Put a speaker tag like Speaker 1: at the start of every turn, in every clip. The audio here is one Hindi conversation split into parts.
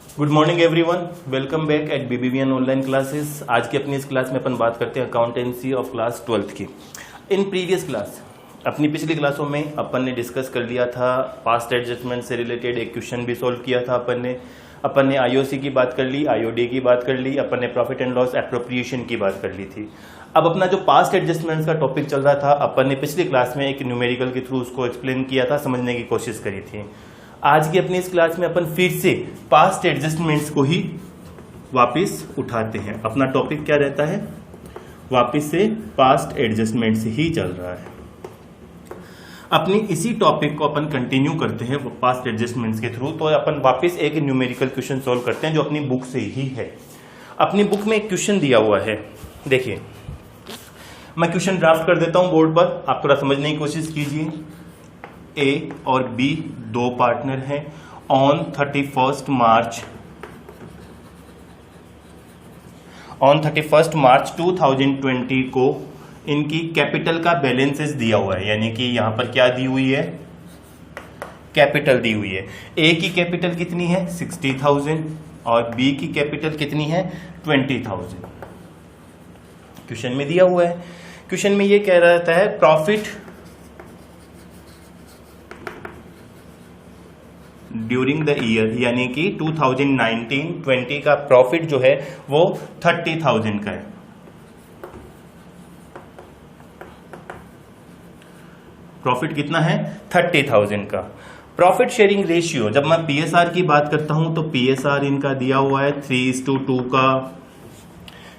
Speaker 1: Good morning everyone, welcome back at BBVN online classes. आज की अपनी इस क्लास में अपन बात करते हैं अकाउंटेंसी ऑफ क्लास 12th की। इन प्रीवियस क्लास, अपनी पिछली क्लासों में अपन ने डिस्कस कर लिया था पास्ट एडजस्टमेंट से रिलेटेड एक क्वेश्चन भी सॉल्व किया था अपन ने IOC की बात कर ली, IOD की बात कर ली, अपन ने प्रॉफिट एंड लॉस एप्रोप्रिएशन की बात कर ली थी। अब अपना जो पास्ट एडजस्टमेंट्स का टॉपिक चल रहा था, अपन ने पिछली क्लास में एक न्यूमेरिकल के थ्रू उसको एक्सप्लेन किया था, समझने की कोशिश करी थी। आज की अपनी इस क्लास में अपन फिर से पास्ट एडजस्टमेंट्स को ही वापस उठाते हैं। अपना टॉपिक क्या रहता है? वापस से पास्ट एडजस्टमेंट्स ही चल रहा है। अपनी इसी टॉपिक को अपन कंटिन्यू करते हैं पास्ट एडजस्टमेंट्स के थ्रू। तो अपन वापस एक न्यूमेरिकल क्वेश्चन सॉल्व करते हैं जो अपनी बुक से ही है। अपनी बुक में एक क्वेश्चन दिया हुआ है, देखिए मैं क्वेश्चन ड्राफ्ट कर देता हूं बोर्ड पर, आप थोड़ा समझने की कोशिश कीजिए। ए और बी दो पार्टनर हैं। ऑन 31 मार्च 2020 को इनकी कैपिटल का बैलेंसेस दिया हुआ है, यानी कि यहां पर क्या दी हुई है? कैपिटल दी हुई है। ए की कैपिटल कितनी है? 60,000 और बी की कैपिटल कितनी है? 20,000। क्वेश्चन में दिया हुआ है। क्वेश्चन में ये कह रहा है प्रॉफिट ड्यूरिंग द ईयर, यानी कि 2019-20 का प्रॉफिट जो है वो 30,000 का है। प्रॉफिट कितना है? 30,000 का। प्रॉफिट शेयरिंग रेशियो, जब मैं PSR की बात करता हूं तो PSR इनका दिया हुआ है 3:2 का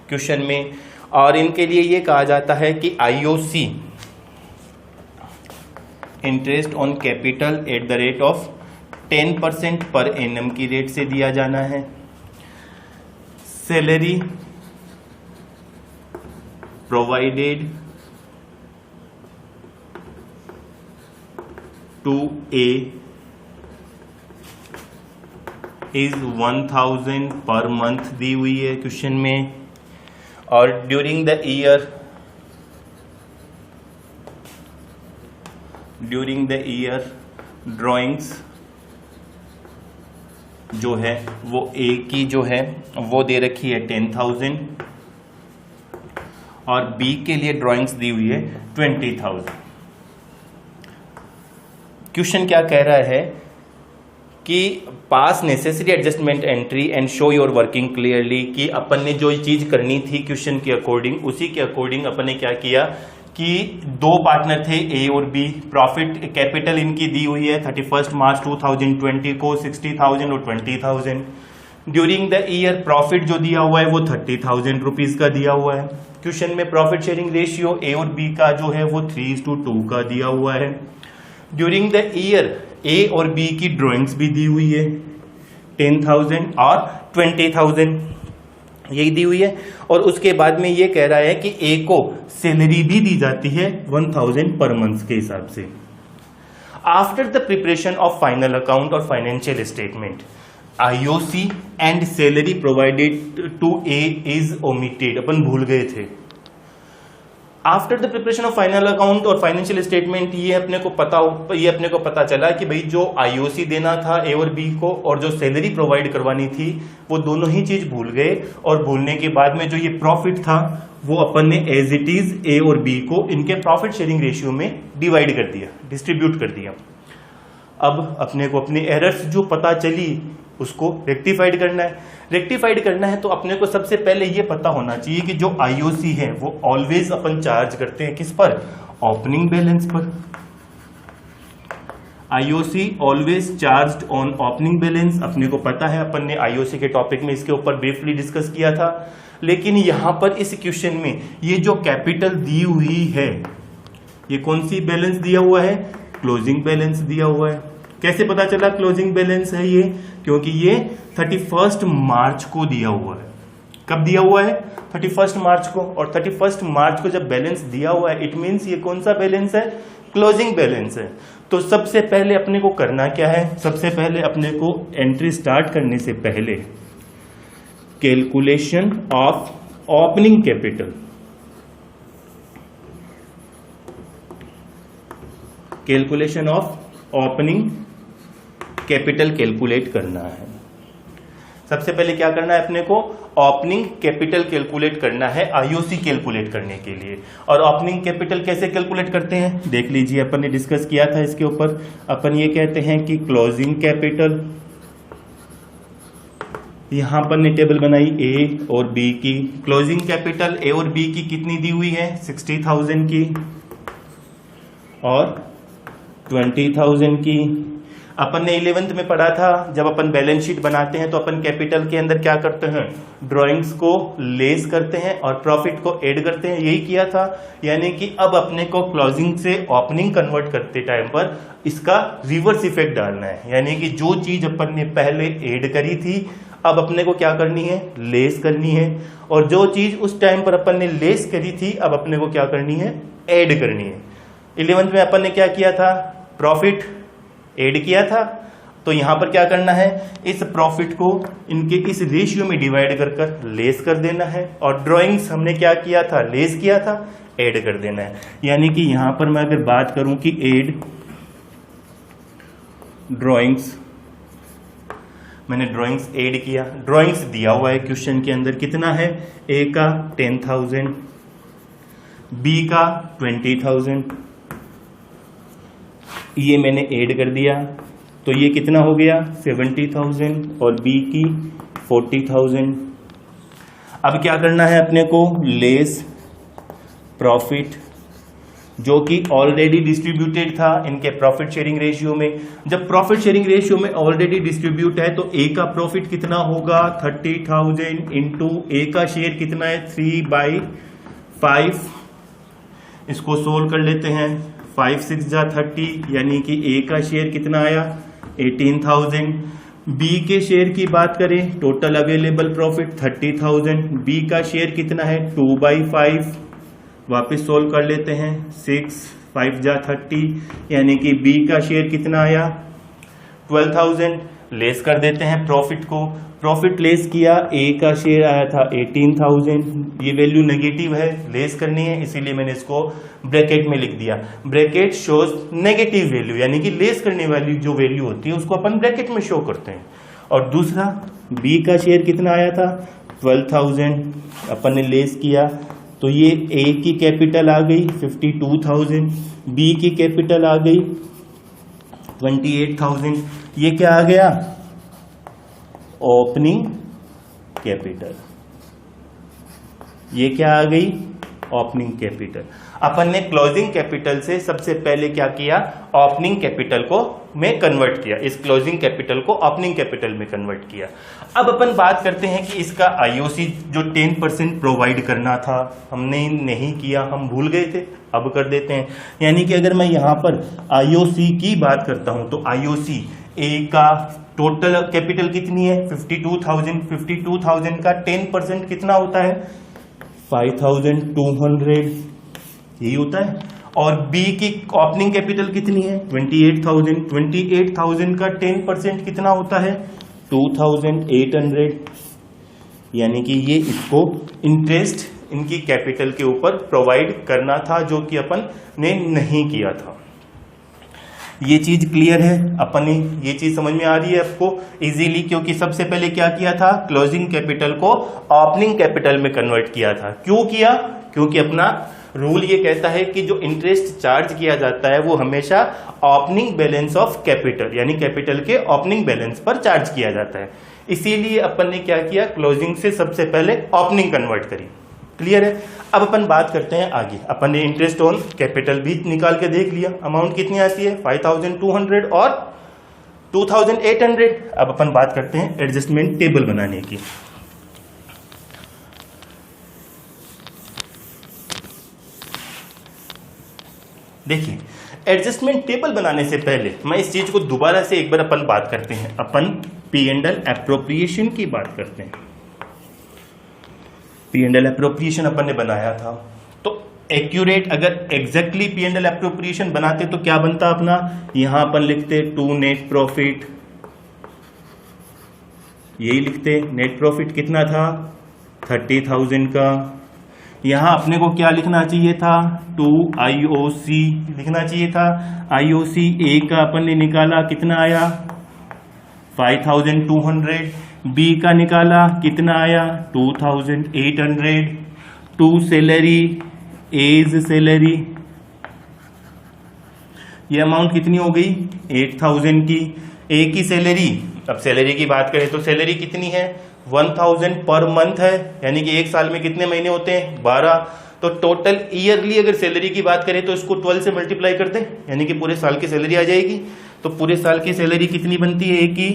Speaker 1: क्वेश्चन में, और इनके लिए ये कहा जाता है कि IOC interest on capital at the rate of 10% per annum की रेट से दिया जाना है। Salary provided to A is 1,000 per month दी हुई है क्वेश्चन में। और ड्यूरिंग द ईयर ड्राइंग्स जो है वो ए की जो है वो दे रखी है 10,000 और बी के लिए ड्राइंग्स दी हुई है 20,000। क्वेश्चन क्या कह रहा है कि पास necessary adjustment entry and show your working clearly, कि अपन ने जो चीज करनी थी क्वेश्चन के अकॉर्डिंग, उसी के अकॉर्डिंग अपन ने क्या किया कि दो पार्टनर थे ए और बी। प्रॉफिट कैपिटल इनकी दी हुई है 31 मार्च 2020 को 60,000 और 20,000। ड्यूरिंग द ईयर प्रॉफिट जो दिया हुआ है वो 30,000 रुपीज का दिया हुआ है। क्वेश्चन में प्रॉफिट शेयरिंग रेशियो ए और बी का जो है वो 3:2 का दिया हुआ है। ड्यूरिंग द ईयर ए और बी की ड्राइंग्स भी दी हुई है 10,000 और 20,000 यही दी हुई है। और उसके बाद में ये कह रहा है कि ए को सैलरी भी दी जाती है 1,000 पर मंथ के हिसाब से। After the preparation of final account और financial statement, IOC and salary provided to A is omitted, अपन भूल गए थे। After the preparation of final account और फाइनेंशियल स्टेटमेंट, ये अपने को पता चला कि भाई जो IOC देना था ए और बी को और जो सैलरी प्रोवाइड करवानी थी वो दोनों ही चीज भूल गए। और भूलने के बाद में जो ये प्रॉफिट था वो अपन ने एज इट इज ए और बी को इनके प्रॉफिट शेयरिंग रेशियो में डिवाइड कर दिया, डिस्ट्रीब्यूट कर दिया। अब अपने को अपनी एरर्स जो पता चली उसको रेक्टिफाइड करना है। तो अपने को सबसे पहले ये पता होना चाहिए कि जो IOC है वो ऑलवेज अपन चार्ज करते हैं किस पर? ओपनिंग बैलेंस पर। IOC always charged on opening balance. अपने को पता है, अपन ने IOC के टॉपिक में इसके ऊपर ब्रीफली डिस्कस किया था। लेकिन यहां पर इस क्वेश्चन में ये जो कैपिटल दी हुई है, ये कौन सी बैलेंस दिया हुआ है? क्लोजिंग बैलेंस दिया हुआ है। कैसे पता चला क्लोजिंग बैलेंस है ये? क्योंकि ये 31 मार्च को दिया हुआ है। कब दिया हुआ है? 31 मार्च को। और 31 मार्च को जब बैलेंस दिया हुआ है, इट मीन्स ये कौन सा बैलेंस है? क्लोजिंग बैलेंस है। तो सबसे पहले अपने को करना क्या है? सबसे पहले अपने को एंट्री स्टार्ट करने से पहले calculation of opening capital, calculation of opening capital calculate करना है। सबसे पहले क्या करना है अपने को, ओपनिंग कैपिटल कैलकुलेट करना है आईओसी कैलकुलेट करने के लिए। और ओपनिंग कैपिटल कैसे कैलकुलेट करते हैं देख लीजिए, अपन ने डिस्कस किया था इसके ऊपर। अपन ये कहते हैं कि क्लोजिंग कैपिटल, यहां पर ने टेबल बनाई ए और बी की। क्लोजिंग कैपिटल ए और बी की कितनी दी हुई है, 60,000 की और 20,000 की। अपन ने 11th में पढ़ा था, जब अपन बैलेंस शीट बनाते हैं तो अपन कैपिटल के अंदर क्या करते हैं, ड्राइंग्स को लेस करते हैं और प्रॉफिट को ऐड करते हैं, यही किया था। यानी कि अब अपने को क्लोजिंग से ओपनिंग कन्वर्ट करते टाइम पर इसका रिवर्स इफेक्ट डालना है। यानी कि जो चीज अपन ने पहले ऐड करी थी अब अपने को क्या करनी है, लेस करनी है। और जो चीज उस टाइम पर अपन ने लेस करी थी अब अपने को क्या करनी है, ऐड करनी है। 11th में अपन ने क्या किया था, प्रॉफिट ऐड किया था। तो यहां पर क्या करना है, इस प्रॉफिट को इनके इस रेशियो में डिवाइड कर कर लेस कर देना है। और ड्राइंग्स हमने क्या किया था, लेस किया था, ऐड कर देना है। यानी कि यहां पर मैं अगर बात करूं कि ऐड ड्राइंग्स, मैंने ड्राइंग्स ऐड किया, ड्राइंग्स दिया हुआ है क्वेश्चन के अंदर, कितना है, ए का 10,000, बी का 20,000, ये मैंने ऐड कर दिया तो ये कितना हो गया 70,000 और बी की 40,000। अब क्या करना है अपने को, लेस प्रॉफिट जो कि ऑलरेडी डिस्ट्रीब्यूटेड था इनके प्रॉफिट शेयरिंग रेशियो में। जब प्रॉफिट शेयरिंग रेशियो में ऑलरेडी डिस्ट्रीब्यूट है तो ए का प्रॉफिट कितना होगा 30,000 इंटू ए का शेयर कितना है 3/5। इसको सोल्व कर लेते हैं, 5 6 जा 30, यानी कि ए का शेयर कितना आया 18,000। बी के शेयर की बात करें, टोटल अवेलेबल प्रॉफिट 30,000, बी का शेयर कितना है 2/5। वापस सोल्व कर लेते हैं, 6 5 जा 30, यानी कि बी का शेयर कितना आया 12,000। लेस कर देते हैं प्रॉफिट को, प्रॉफिट लेस किया, ए का शेयर आया था 18,000, ये वैल्यू नेगेटिव है, लेस करनी है इसीलिए मैंने इसको ब्रैकेट में लिख दिया। ब्रैकेट शोज नेगेटिव वैल्यू, यानी कि लेस करने वाली जो वैल्यू होती है उसको अपन ब्रैकेट में शो करते हैं। और दूसरा बी का शेयर कितना आया था 12,000, अपन ने लेस किया तो ये ए की कैपिटल आ गई 52,000, बी की कैपिटल आ गई 28,000, ये क्या आ गया ओपनिंग कैपिटल, ये क्या आ गई ओपनिंग कैपिटल। अपन ने क्लोजिंग कैपिटल से सबसे पहले क्या किया, ओपनिंग कैपिटल को में कन्वर्ट किया, इस क्लोजिंग कैपिटल को ओपनिंग कैपिटल में कन्वर्ट किया। अब अपन बात करते हैं कि इसका आईओसी जो 10% प्रोवाइड करना था हमने नहीं किया, हम भूल गए थे, अब कर देते हैं। यानी कि अगर मैं यहां पर आईओसी की बात करता हूं तो आईओसी ए का टोटल कैपिटल कितनी है 52,000, 52,000 का 10% कितना होता है 5,200, यही होता है। और बी की ओपनिंग कैपिटल कितनी है 28,000, 28,000 का 10% कितना होता है 2,800, यानी कि ये इसको इंटरेस्ट इनकी कैपिटल के ऊपर प्रोवाइड करना था जो कि अपन ने नहीं किया था। ये चीज क्लियर है, अपन ने ये चीज समझ में आ रही है आपको इजीली, क्योंकि सबसे पहले क्या किया था क्लोजिंग कैपिटल को ओपनिंग कैपिटल में कन्वर्ट किया था। क्यों किया, क्योंकि अपना रूल ये कहता है कि जो इंटरेस्ट चार्ज किया जाता है वो हमेशा ओपनिंग बैलेंस ऑफ कैपिटल यानी कैपिटल के ओपनिंग बैलेंस पर चार्ज किया जाता है। इसीलिए अपन ने क्या किया, क्लोजिंग से सबसे पहले ओपनिंग कन्वर्ट करी। क्लियर है। अब अपन बात करते हैं आगे। अपन ने इंटरेस्ट ऑन कैपिटल भी निकाल के देख लिया, अमाउंट कितनी आती है 5,200 और 2,800। अब अपन बात करते हैं एडजस्टमेंट टेबल बनाने की। देखिए, एडजस्टमेंट टेबल बनाने से पहले मैं इस चीज को दोबारा से एक बार अपन बात करते हैं। अपन P&L एप्रोप्रिएशन की बात करते हैं। P&L एप्रोप्रिएशन अपन ने बनाया था, तो एक्यूरेट अगर एग्जैक्टली P&L एप्रोप्रिएशन बनाते तो क्या बनता अपना, यहां अपन लिखते टू नेट प्रॉफिट, यही लिखते। नेट प्रॉफिट कितना था 30,000 का। यहां अपने को क्या लिखना चाहिए था 2 IOC लिखना चाहिए था। IOC ए का अपन ने निकाला कितना आया 5200, बी का निकाला कितना आया 2800, टू सैलरी एज सैलरी, ये अमाउंट कितनी हो गई 8000 की। ए की सैलरी, अब सैलरी की बात करें तो सैलरी कितनी है 1000 पर मंथ है, यानी कि एक साल में कितने महीने होते हैं 12। तो टोटल ईयरली अगर सैलरी की बात करें तो इसको 12 से मल्टीप्लाई कर दें, यानी कि पूरे साल की सैलरी आ जाएगी। तो पूरे साल की सैलरी कितनी बनती है ए की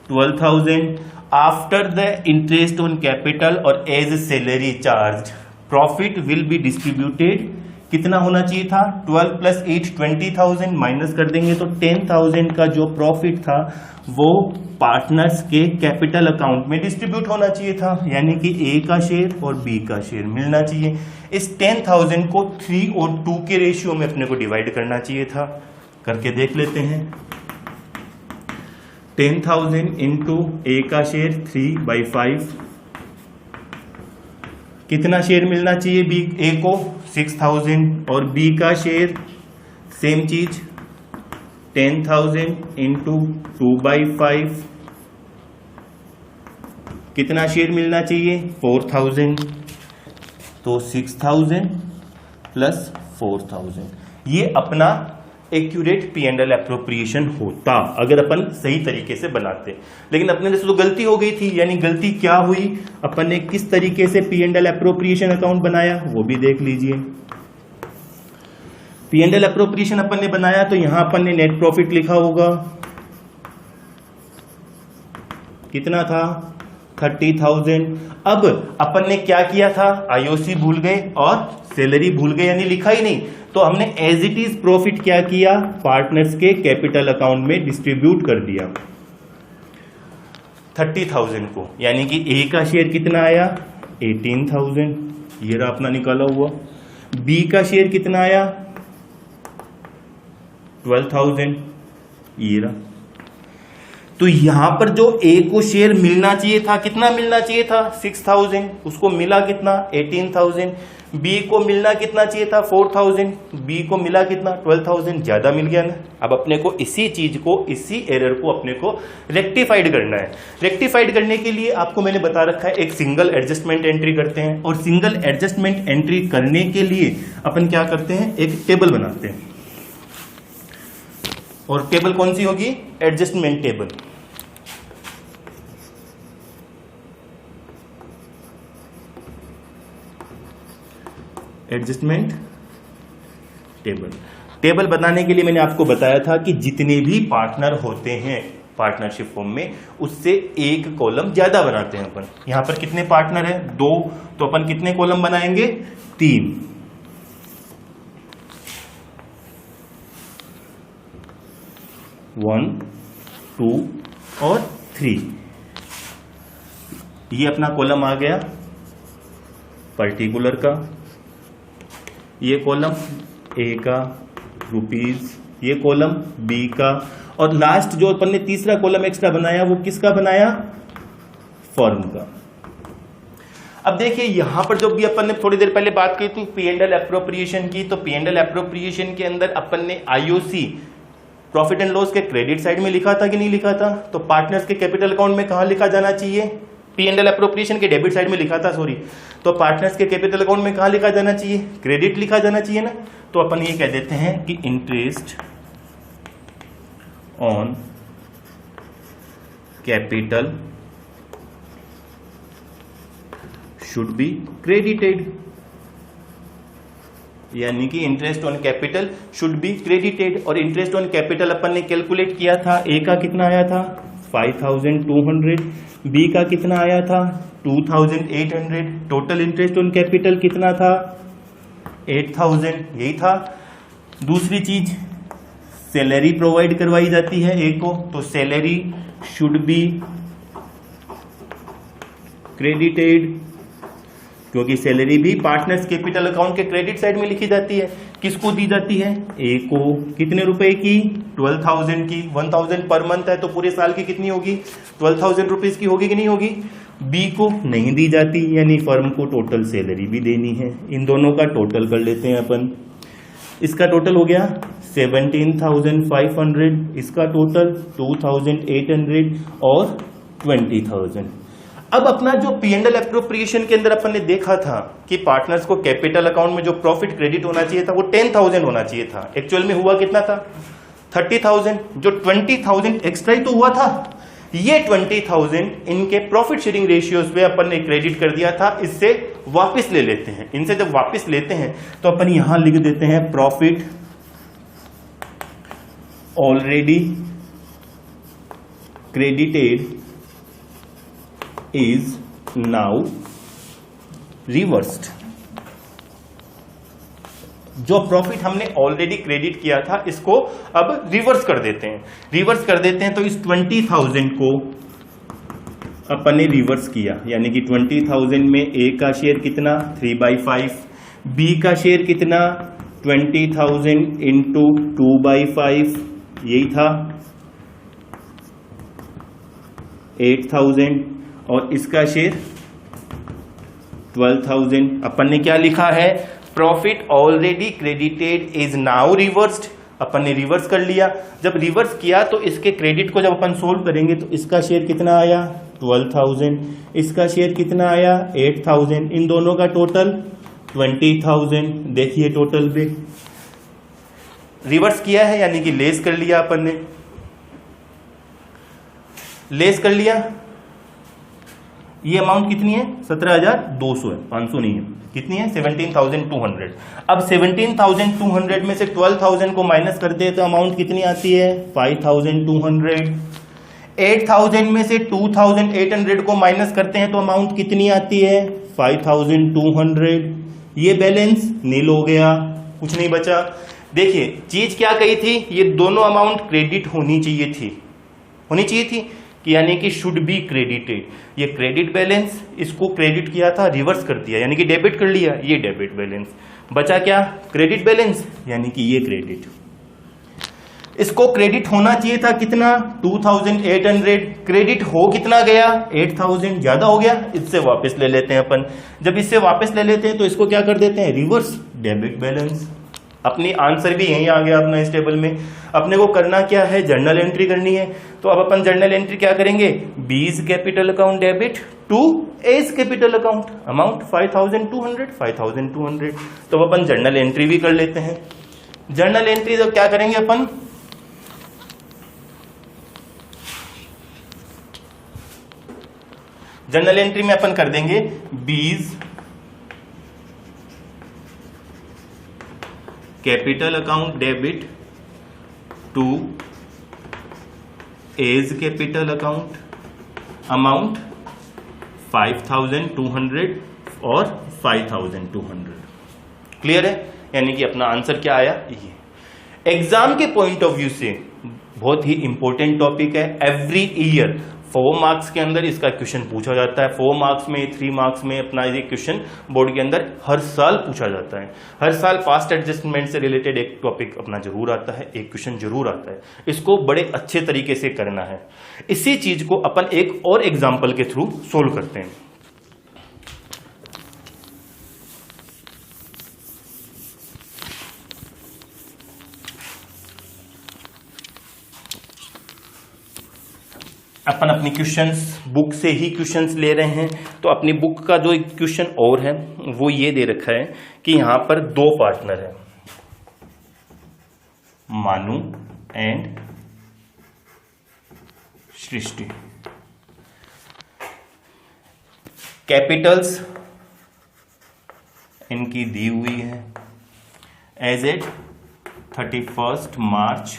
Speaker 1: 12000 after the interest on capital और as salary charge profit will be distributed, कितना होना चाहिए था 12 + 8 20,000, माइनस कर देंगे तो 10,000 का जो प्रॉफिट था वो पार्टनर्स के कैपिटल अकाउंट में डिस्ट्रीब्यूट होना चाहिए था, यानी कि ए का शेयर और बी का शेयर मिलना चाहिए। इस 10,000 को 3 और 2 के रेशियो में अपने को डिवाइड करना चाहिए था, करके देख लेते हैं। 10,000 इंटू ए का शेयर 3/5, कितना शेयर मिलना चाहिए बी ए को 6000, और बी का शेयर सेम चीज 10,000 इंटू 2/5, कितना शेयर मिलना चाहिए 4000, तो 6000 प्लस 4000, ये अपना एक्यूरेट P&L एप्रोप्रिएशन होता अगर अपन सही तरीके से बनाते। लेकिन अपने से तो गलती हो गई थी, यानी गलती क्या हुई, अपन ने किस तरीके से P&L एप्रोप्रिएशन अकाउंट बनाया वो भी देख लीजिए। P&L एप्रोप्रिएशन अपन ने बनाया तो यहां अपन ने नेट प्रॉफिट लिखा होगा, कितना था 30,000। अब अपन ने क्या किया था, आईओसी भूल गए और सैलरी भूल गए, यानी लिखा ही नहीं, तो हमने एज इट इज प्रॉफिट क्या किया पार्टनर्स के कैपिटल अकाउंट में डिस्ट्रीब्यूट कर दिया 30,000 को, यानी कि ए का शेयर कितना आया 18,000, ये रहा अपना निकाला हुआ। बी का शेयर कितना आया 12,000, ये रहा। तो यहां पर जो ए को शेयर मिलना चाहिए था, कितना मिलना चाहिए था 6,000, उसको मिला कितना 18,000। बी को मिलना कितना चाहिए था 4,000, बी को मिला कितना 12,000, ज्यादा मिल गया ना। अब अपने को इसी चीज को, इसी एरर को अपने को रेक्टिफाइड करना है। रेक्टिफाइड करने के लिए आपको मैंने बता रखा है एक सिंगल एडजस्टमेंट एंट्री करते हैं, और सिंगल एडजस्टमेंट एंट्री करने के लिए अपन क्या करते हैं एक टेबल बनाते हैं, और टेबल कौन सी होगी एडजस्टमेंट टेबल। एडजस्टमेंट टेबल बनाने के लिए मैंने आपको बताया था कि जितने भी पार्टनर होते हैं पार्टनरशिप फॉर्म में उससे एक कॉलम ज्यादा बनाते हैं अपन। यहां पर कितने पार्टनर है 2, तो अपन कितने कॉलम बनाएंगे 3। 1, 2 और 3, ये अपना कॉलम आ गया पर्टिकुलर का, ये कॉलम ए का रुपीज, ये कॉलम बी का, और लास्ट जो अपन ने तीसरा कॉलम एक्स्ट्रा बनाया वो किसका बनाया फर्म का। अब देखिए यहां पर जो भी अपन ने थोड़ी देर पहले बात की थी P&L एप्रोप्रिएशन की, तो P&L एप्रोप्रिएशन के अंदर अपन ने आईओसी प्रॉफिट एंड लॉस के क्रेडिट साइड में लिखा था कि नहीं लिखा था, तो पार्टनर्स के कैपिटल अकाउंट में कहां लिखा जाना चाहिए P&L एप्रोप्रिएशन के डेबिट साइड में लिखा था, सॉरी, तो पार्टनर्स के कैपिटल अकाउंट में कहां लिखा जाना चाहिए क्रेडिट लिखा जाना चाहिए ना। तो अपन ये कह देते हैं कि interest on capital should be credited, यानी कि interest on capital should be credited. और इंटरेस्ट ऑन कैपिटल अपन ने कैलकुलेट किया था, ए का कितना आया था 5,200, बी का कितना आया था 2,800, टोटल इंटरेस्ट ऑन कैपिटल कितना था 8,000, यही था। दूसरी चीज सैलरी प्रोवाइड करवाई जाती है ए को, तो सैलरी शुड बी क्रेडिटेड, क्योंकि सैलरी भी पार्टनर्स कैपिटल अकाउंट के क्रेडिट साइड में लिखी जाती है। किसको दी जाती है ए को, कितने रुपए की 12,000 की, 1,000 पर मंथ है तो पूरे साल की कितनी होगी 12,000 रुपीज की होगी कि नहीं होगी। बी को नहीं दी जाती, यानी फर्म को टोटल सैलरी भी देनी है। इन दोनों का टोटल कर लेते हैं अपन, इसका टोटल हो गया 17,500, इसका टोटल 2,800 और 20,000। अब अपना जो P&L एप्रोप्रिएशन के अंदर अपन ने देखा था कि पार्टनर्स को कैपिटल अकाउंट में जो प्रॉफिट क्रेडिट होना चाहिए था वो 10,000 होना चाहिए था, एक्चुअल में हुआ कितना था 30,000, जो 20,000 एक्स्ट्रा ही तो हुआ था। ये 20,000 इनके प्रॉफिट शेयरिंग रेशियोज पे अपन ने क्रेडिट कर दिया था, इससे वापस ले लेते हैं। इनसे जब वापस लेते हैं तो अपन यहां लिख देते हैं profit already credited is now reversed. जो प्रॉफिट हमने ऑलरेडी क्रेडिट किया था इसको अब रिवर्स कर देते हैं। रिवर्स कर देते हैं तो इस 20,000 को अपन ने रिवर्स किया, यानी कि 20,000 में ए का शेयर कितना 3/5, बी का शेयर कितना 20,000 इंटू 2/5, यही था 8,000, और इसका शेयर 12,000। अपन ने क्या लिखा है, profit already credited is now reversed. अपन ने रिवर्स कर लिया। जब रिवर्स किया तो इसके क्रेडिट को जब अपन सोल्व करेंगे तो इसका शेयर कितना आया 12,000, इसका शेयर कितना आया 8,000, इन दोनों का टोटल 20,000। देखिए टोटल पे रिवर्स किया है, यानी कि लेस कर लिया अपन ने, लेस कर लिया। ये अमाउंट कितनी है 17,200 है, 500 नहीं है, कितनी है 17,200। अब 17,200 में से 12,000 को माइनस करते हैं तो अमाउंट कितनी आती है 5,200। 8,000 में से 2,800 को माइनस करते हैं तो अमाउंट कितनी आती है 5,200। ये बैलेंस नील हो गया, कुछ नहीं बचा। देखिए चीज क्या कही थी, ये दोनों अमाउंट क्रेडिट होनी चाहिए थी, होनी चाहिए थी कि यानी कि शुड बी क्रेडिटेड। ये क्रेडिट बैलेंस, इसको क्रेडिट किया था रिवर्स कर दिया, यानी कि डेबिट कर लिया, ये डेबिट बैलेंस। बचा क्या क्रेडिट बैलेंस, यानी कि ये क्रेडिट। इसको क्रेडिट होना चाहिए था कितना 2,800, क्रेडिट हो कितना गया 8,000, ज्यादा हो गया, इससे वापस ले लेते हैं अपन। जब इससे वापस ले लेते हैं तो इसको क्या कर देते हैं रिवर्स डेबिट बैलेंस। अपनी आंसर भी यहीं आ गया अपना इस टेबल में। अपने को करना क्या है, जर्नल एंट्री करनी है। तो अब अपन जर्नल एंट्री क्या करेंगे, B's capital account debit to A's capital account, amount 5,200। तो अपन जर्नल एंट्री भी कर लेते हैं। जर्नल एंट्री तो क्या करेंगे अपन, जर्नल एंट्री में अपन कर देंगे B's capital account debit to A's capital account, amount 5,200 और 5,200। क्लियर है, यानी कि अपना आंसर क्या आया ये। एग्जाम के पॉइंट ऑफ व्यू से बहुत ही इंपॉर्टेंट टॉपिक है। एवरी ईयर 4 मार्क्स के अंदर इसका क्वेश्चन पूछा जाता है। 4 मार्क्स में 3 मार्क्स में अपना ये क्वेश्चन बोर्ड के अंदर हर साल पूछा जाता है। हर साल फास्ट एडजस्टमेंट से रिलेटेड एक टॉपिक अपना जरूर आता है, एक क्वेश्चन जरूर आता है। इसको बड़े अच्छे तरीके से करना है। इसी चीज को अपन एक और एग्जाम्पल के थ्रू सोल्व करते हैं। अपन अपनी क्वेश्चंस बुक से ही क्वेश्चंस ले रहे हैं। तो अपनी बुक का जो एक क्वेश्चन और है वो ये दे रखा है कि यहां पर 2 पार्टनर है, मानू एंड सृष्टि। कैपिटल्स इनकी दी हुई है एज एट 31 मार्च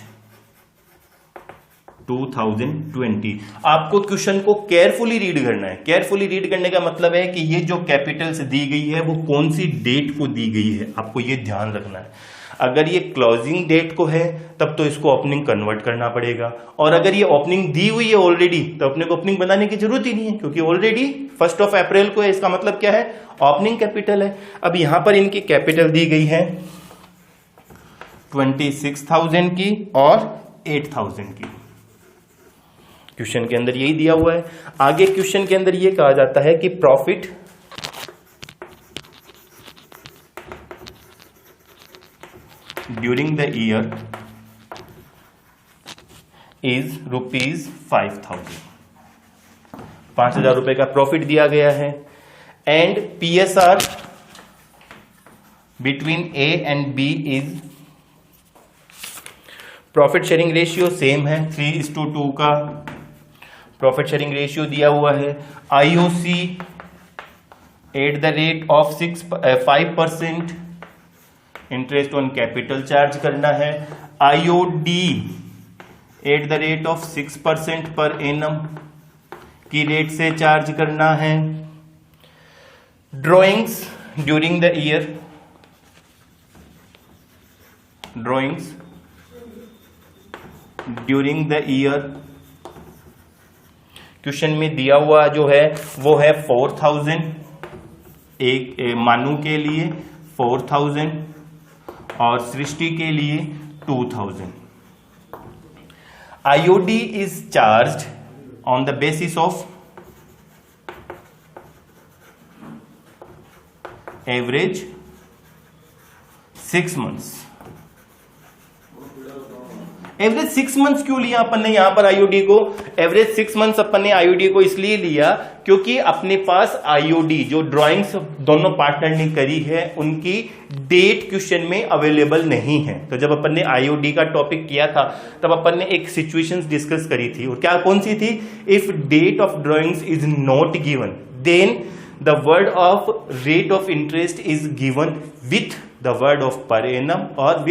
Speaker 1: 2020। आपको क्वेश्चन को केयरफुली रीड करना है। केयरफुली रीड करने का मतलब है कि ये जो कैपिटल्स दी गई है वो कौन सी डेट को दी गई है, आपको ये ध्यान रखना है। अगर ये क्लोजिंग डेट को है तब तो इसको ओपनिंग कन्वर्ट करना पड़ेगा, और अगर ये ओपनिंग दी हुई है ऑलरेडी तो अपने को ओपनिंग बनाने की जरूरत ही नहीं है, क्योंकि ऑलरेडी 1 अप्रैल को है। इसका मतलब क्या है, ओपनिंग कैपिटल है। अब यहां पर इनकी कैपिटल दी गई है 26,000 की और 8,000 की। क्वेश्चन के अंदर यही दिया हुआ है। आगे क्वेश्चन के अंदर यह कहा जाता है कि profit during the year is ₹5,000। 5,000 रुपए का प्रॉफिट दिया गया है। And PSR between A and B is, profit sharing ratio same है, 3:2 का प्रॉफिट शेयरिंग रेशियो दिया हुआ है। IOC eight the rate of 5% interest on capital charge करना है। IOD eight the rate of 6% पर एनम की रेट से चार्ज करना है। Drawings during the year, drawings during the year question में दिया हुआ जो है वो है 4,000 एक मानू के लिए, 4,000 और सृष्टि के लिए 2,000। IOD is charged on the basis of average 6 months। Average 6 months क्यों लिया अपन ने यहां पर आईओडी को? एवरेज 6 मंथ्स अपन ने आईओडी को इसलिए लिया क्योंकि अपने पास आईओडी जो ड्राइंग्स दोनों पार्टनर ने करी है उनकी डेट क्वेश्चन में अवेलेबल नहीं है। तो जब अपन ने आईओडी का टॉपिक किया था तब अपन ने एक सिचुएशंस डिस्कस करी थी, और क्या कौन सी थी? If date of drawings is not given then the word of rate of interest is given with the word of per annum और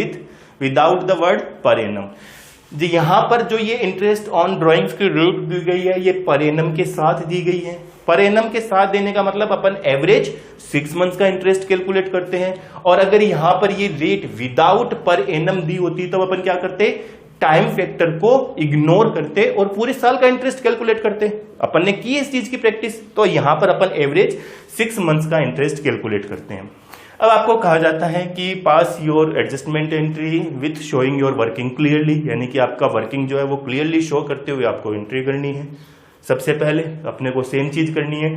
Speaker 1: without the word per annum. जी यहां पर जो ये इंटरेस्ट ऑन ड्राइंग्स की रेट दी गई है ये पर एनम के साथ दी गई है। पर एनम के साथ देने का मतलब अपन एवरेज 6 मंथ्स का इंटरेस्ट कैलकुलेट करते हैं, और अगर यहां पर ये रेट विदाउट पर एनम दी होती तो अपन क्या करते? टाइम फैक्टर को इग्नोर करते और पूरे साल का इंटरेस्ट कैलकुलेट करते। अपन ने की इस चीज की प्रैक्टिस, तो यहां पर अपन एवरेज 6 मंथ्स का इंटरेस्ट कैलकुलेट करते हैं। अब आपको कहा जाता है कि pass your adjustment entry with showing your working clearly, यानी कि आपका वर्किंग जो है वो क्लियरली शो करते हुए आपको एंट्री करनी है। सबसे पहले अपने को सेम चीज करनी है,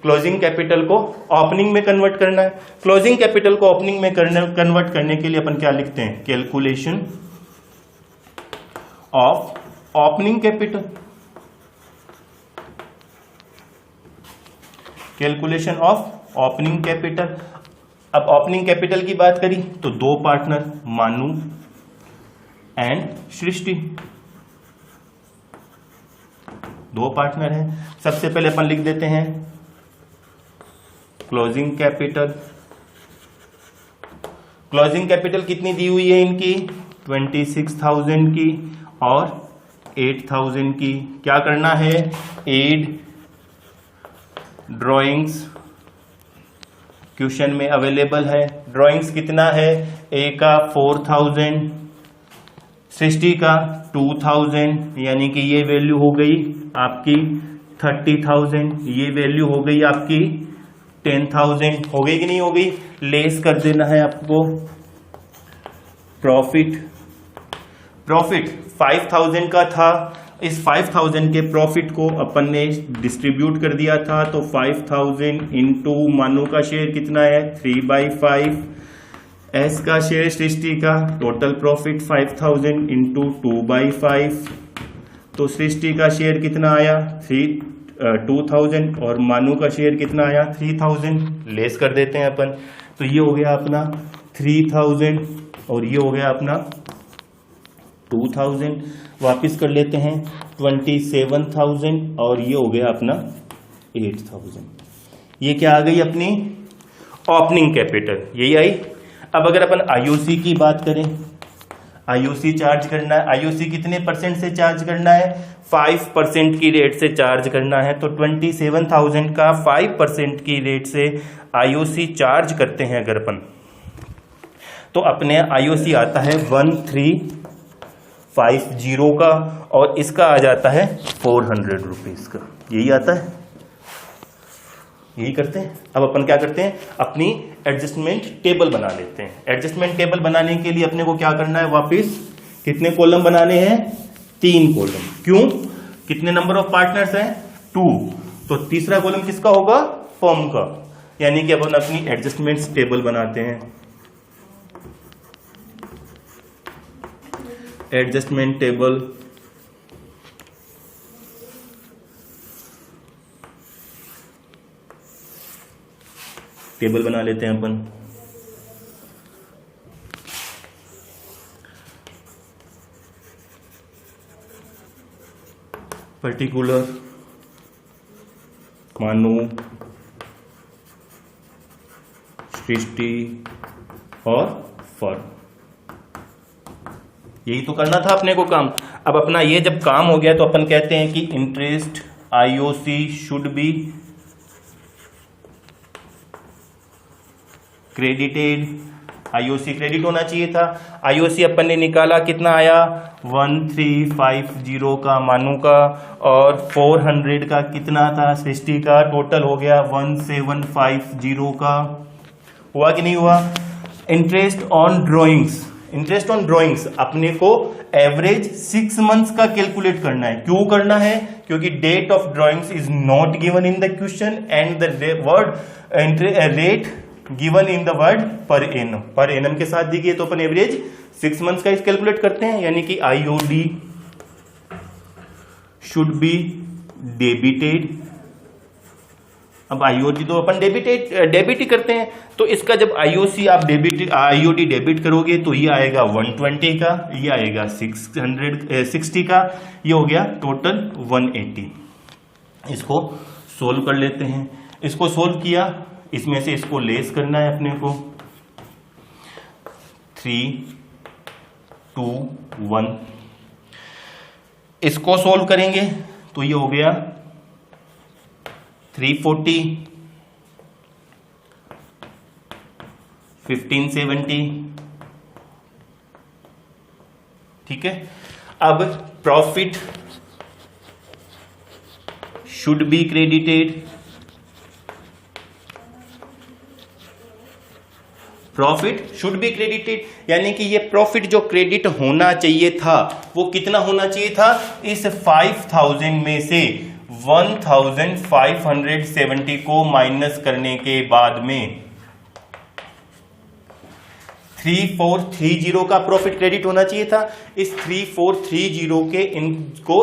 Speaker 1: क्लोजिंग कैपिटल को ओपनिंग में कन्वर्ट करना है। क्लोजिंग कैपिटल को ओपनिंग में कन्वर्ट करने के लिए अपन क्या लिखते हैं? Calculation of opening capital, calculation of opening capital. अब ओपनिंग कैपिटल की बात करी तो दो पार्टनर मानू एंड सृष्टि, दो पार्टनर हैं। सबसे पहले अपन लिख देते हैं क्लोजिंग कैपिटल। क्लोजिंग कैपिटल कितनी दी हुई है इनकी? 26,000 की और 8,000 की। क्या करना है? एड ड्रॉइंग्स क्वेश्चन में अवेलेबल है। ड्राइंग्स कितना है? ए का 4,000, सृष्टि का 2,000, यानी कि ये वैल्यू हो गई आपकी 30,000, ये वैल्यू हो गई आपकी 10,000। हो गई कि नहीं हो गई? लेस कर देना है आपको। प्रॉफिट 5,000 का था, इस 5,000 के प्रॉफिट को अपन ने डिस्ट्रीब्यूट कर दिया था, तो 5,000 इंटू मानू का शेयर कितना है? 3/5, एस का शेयर सृष्टि का, टोटल प्रॉफिट 5,000 इंटू 2/5, तो सृष्टि का शेयर कितना आया? 2,000 और मानू का शेयर कितना आया? 3,000। लेस कर देते हैं अपन, तो ये हो गया अपना 3,000 और ये हो गया अपना 2,000। वापिस कर लेते हैं 27,000 और ये हो गया अपना 8,000। ये क्या आ गई अपनी? ओपनिंग कैपिटल, यही आई। अब अगर अपन आईओसी की बात करें, आईओसी चार्ज करना है। आईओसी कितने परसेंट से चार्ज करना है? 5% की रेट से चार्ज करना है। तो 27,000 का 5% की रेट से आईओसी चार्ज करते हैं अगर अपन, तो अपने आईओसी आता है 1350 का, और इसका आ जाता है 400 रुपीज का। यही आता है, यही करते हैं। अब अपन क्या करते हैं? अपनी एडजस्टमेंट टेबल बना लेते हैं। एडजस्टमेंट टेबल बनाने के लिए अपने को क्या करना है? वापिस कितने कॉलम बनाने हैं? 3 कॉलम। क्यों? कितने नंबर ऑफ पार्टनर्स हैं? 2। तो तीसरा कॉलम किसका होगा? फर्म का। यानी कि अपन अपनी एडजस्टमेंट टेबल बनाते हैं। एडजस्टमेंट टेबल टेबल बना लेते हैं अपन। पर्टिकुलर, मानो, सृष्टि और फर्म, यही तो करना था अपने को काम। अब अपना ये जब काम हो गया तो अपन कहते हैं कि interest IOC should be credited. IOC credit होना चाहिए था। आईओसी अपन ने निकाला, कितना आया 1350 का मानू का, और 400 का कितना था सृष्टि का, टोटल हो गया 1750 का। हुआ कि नहीं हुआ? Interest on drawings, interest on drawings अपने को एवरेज 6 मंथ्स का कैलकुलेट करना है। क्यों करना है? क्योंकि date of drawings is not given in the question and the word rate given in the word per annum. Per annum के साथ दी गई तो अपन एवरेज 6 मंथ्स का कैलकुलेट करते हैं, यानी कि आईओडी शुड बी डेबिटेड। अब आईओडी तो अपन डेबिट ही करते हैं, तो इसका जब आईओसी आप आईओडी डेबिट करोगे तो ये आएगा 120 का, ये आएगा 660 का, ये हो गया टोटल 180। इसको सोल्व कर लेते हैं। इसको सोल्व किया, इसमें से इसको लेस करना है अपने को। 3, 2, 1। इसको सोल्व करेंगे तो ये हो गया 340, 1570। ठीक है। अब profit should be credited, profit should be credited यानी कि ये प्रॉफिट जो क्रेडिट होना चाहिए था वो कितना होना चाहिए था? इस 5000 में से 1570 को माइनस करने के बाद में 3430 का प्रॉफिट क्रेडिट होना चाहिए था। इस 3430 के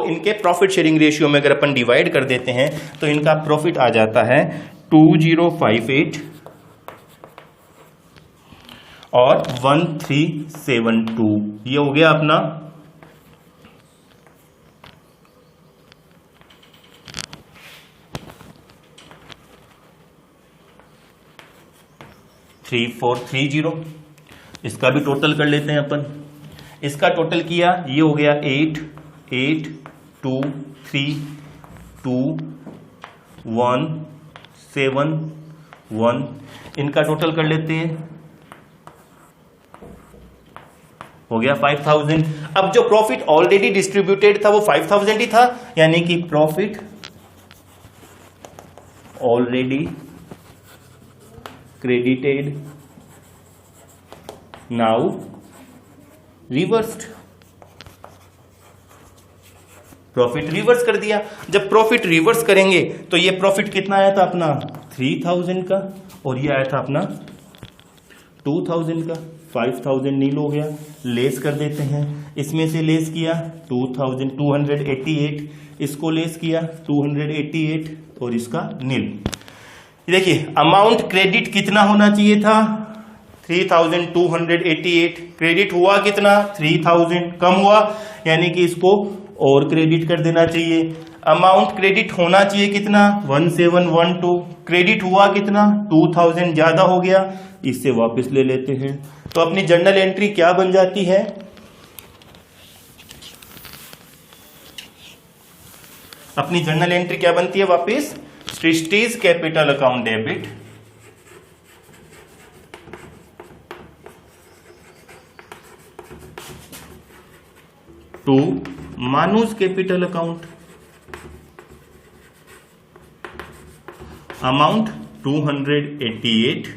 Speaker 1: इनके प्रॉफिट शेयरिंग रेशियो में अगर अपन डिवाइड कर देते हैं तो इनका प्रॉफिट आ जाता है 2058 और 1372। ये हो गया अपना $3430। इसका भी टोटल कर लेते हैं अपन। इसका टोटल किया, ये हो गया 8, 8, 2, 3, 2, 1, 7, 1। इनका टोटल कर लेते हैं, हो गया 5000। अब जो प्रॉफिट ऑलरेडी डिस्ट्रीब्यूटेड था वो 5000 ही था, यानी कि profit already credited now reversed. Profit reverse कर दिया। जब प्रॉफिट रिवर्स करेंगे तो ये प्रॉफिट कितना आया था अपना 3000 का, और ये आया था अपना 2000 का। 5000 नील हो गया, लेस कर देते हैं। इसमें से लेस किया 288, इसको लेस किया 288 और इसका नील। देखिए अमाउंट क्रेडिट कितना होना चाहिए था 3288, क्रेडिट हुआ कितना 3000, कम हुआ, यानी कि इसको और क्रेडिट कर देना चाहिए। अमाउंट क्रेडिट होना चाहिए कितना 1712, क्रेडिट हुआ कितना 2000, ज्यादा हो गया, इससे वापस ले लेते हैं। तो अपनी जर्नल एंट्री क्या बन जाती है? अपनी जर्नल एंट्री क्या बनती है वापस? सृष्टिज कैपिटल अकाउंट डेबिट टू मानूस कैपिटल अकाउंट, अमाउंट 288।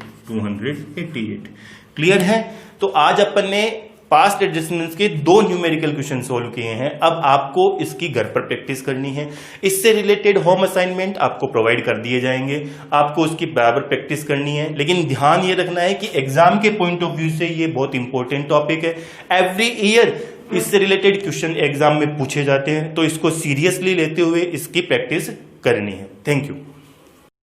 Speaker 1: क्लियर है? तो आज अपन ने पास्ट एडजस्टमेंट्स के 2 न्यूमेरिकल क्वेश्चन सोल्व किए हैं। अब आपको इसकी घर पर प्रैक्टिस करनी है। इससे रिलेटेड होम असाइनमेंट आपको प्रोवाइड कर दिए जाएंगे, आपको उसकी बराबर प्रैक्टिस करनी है। लेकिन ध्यान ये रखना है कि एग्जाम के पॉइंट ऑफ व्यू से ये बहुत इंपॉर्टेंट टॉपिक है। एवरी ईयर इससे रिलेटेड क्वेश्चन एग्जाम में पूछे जाते हैं, तो इसको सीरियसली लेते हुए इसकी प्रैक्टिस करनी है। Thank you.